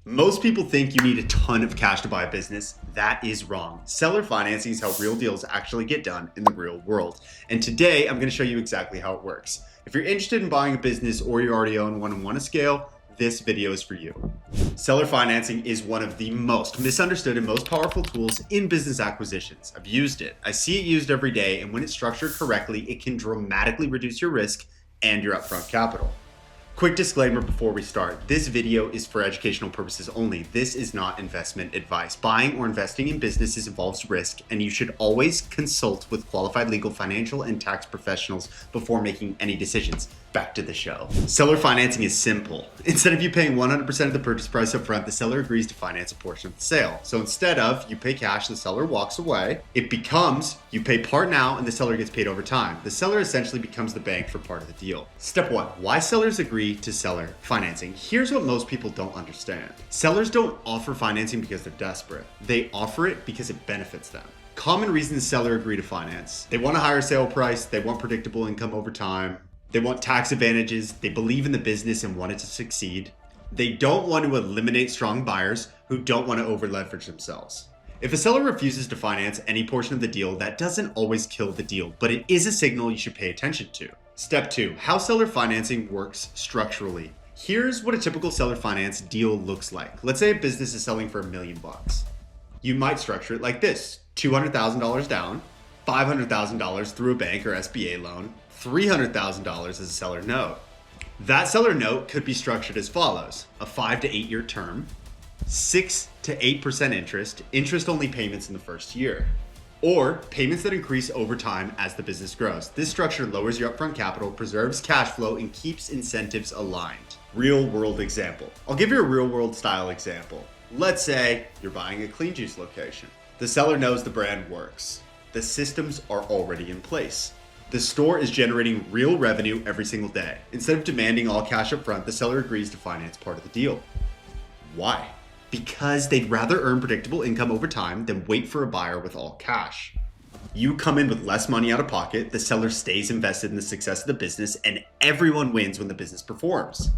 Most people think you need a ton of cash to buy a business. That is wrong. Seller financing is how real deals actually get done in the real world. And today I'm going to show you exactly how it works. If you're interested in buying a business or you already own one and want to scale, this video is for you. Seller financing is one of the most misunderstood and most powerful tools in business acquisitions. I've used it. I see it used every day, and when it's structured correctly, it can dramatically reduce your risk and your upfront capital. Quick disclaimer before we start, this video is for educational purposes only. This is not investment advice. Buying or investing in businesses involves risk, and you should always consult with qualified legal, financial, and tax professionals before making any decisions. Back to the show. Seller financing is simple. Instead of you paying 100% of the purchase price up front, the seller agrees to finance a portion of the sale. So instead of you pay cash, the seller walks away, it becomes you pay part now and the seller gets paid over time. The seller essentially becomes the bank for part of the deal. Step 1. Why sellers agree to seller financing. Here's what most people don't understand. Sellers don't offer financing because they're desperate. They offer it because it benefits them. Common reasons sellers agree to finance. They want a higher sale price, they want predictable income over time, they want tax advantages, they believe in the business and want it to succeed. They don't want to eliminate strong buyers who don't want to over leverage themselves. If a seller refuses to finance any portion of the deal, that doesn't always kill the deal, but it is a signal you should pay attention to. Step 2, how seller financing works structurally. Here's what a typical seller finance deal looks like. Let's say a business is selling for $1 million. You might structure it like this: $200,000 down, $500,000 through a bank or SBA loan, $300,000 as a seller note. That seller note could be structured as follows: a 5 to 8 year term, 6 to 8% interest only payments in the first year, or payments that increase over time as the business grows. This structure lowers your upfront capital, preserves cash flow, and keeps incentives aligned. Real world example. I'll give you a real world style example. Let's say you're buying a clean juice location. The seller knows the brand works. The systems are already in place. The store is generating real revenue every single day. Instead of demanding all cash up front, the seller agrees to finance part of the deal. Why? Because they'd rather earn predictable income over time than wait for a buyer with all cash. You come in with less money out of pocket, the seller stays invested in the success of the business, and everyone wins when the business performs.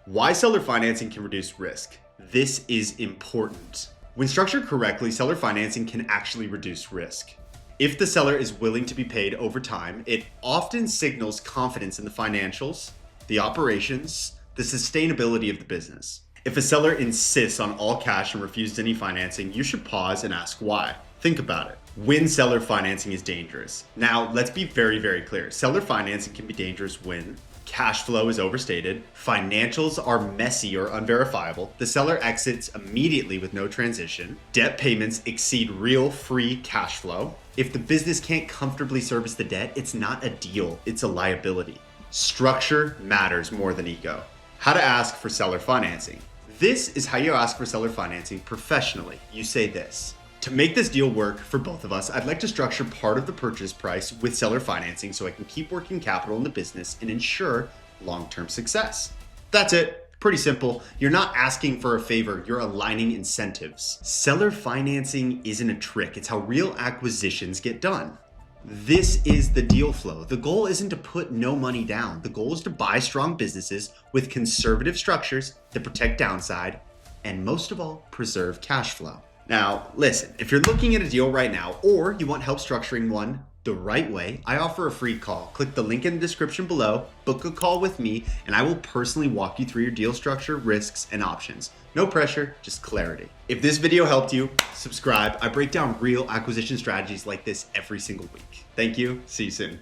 Why seller financing can reduce risk? This is important. When structured correctly, seller financing can actually reduce risk. If the seller is willing to be paid over time, it often signals confidence in the financials, the operations, the sustainability of the business. If a seller insists on all cash and refuses any financing, you should pause and ask why. Think about it. When seller financing is dangerous. Now, let's be very, very clear. Seller financing can be dangerous when cash flow is overstated, financials are messy or unverifiable, the seller exits immediately with no transition, debt payments exceed real free cash flow. If the business can't comfortably service the debt, it's not a deal, it's a liability. Structure matters more than ego. How to ask for seller financing. This is how you ask for seller financing professionally. You say this: to make this deal work for both of us, I'd like to structure part of the purchase price with seller financing so I can keep working capital in the business and ensure long-term success. That's it. Pretty simple. You're not asking for a favor, you're aligning incentives. Seller financing isn't a trick, it's how real acquisitions get done. This is the deal flow. The goal isn't to put no money down. The goal is to buy strong businesses with conservative structures that protect downside and, most of all, preserve cash flow. Now, listen, if you're looking at a deal right now or you want help structuring one the right way, I offer a free call. Click the link in the description below, book a call with me, and I will personally walk you through your deal structure, risks, and options. No pressure, just clarity. If this video helped you, subscribe. I break down real acquisition strategies like this every single week. Thank you. See you soon.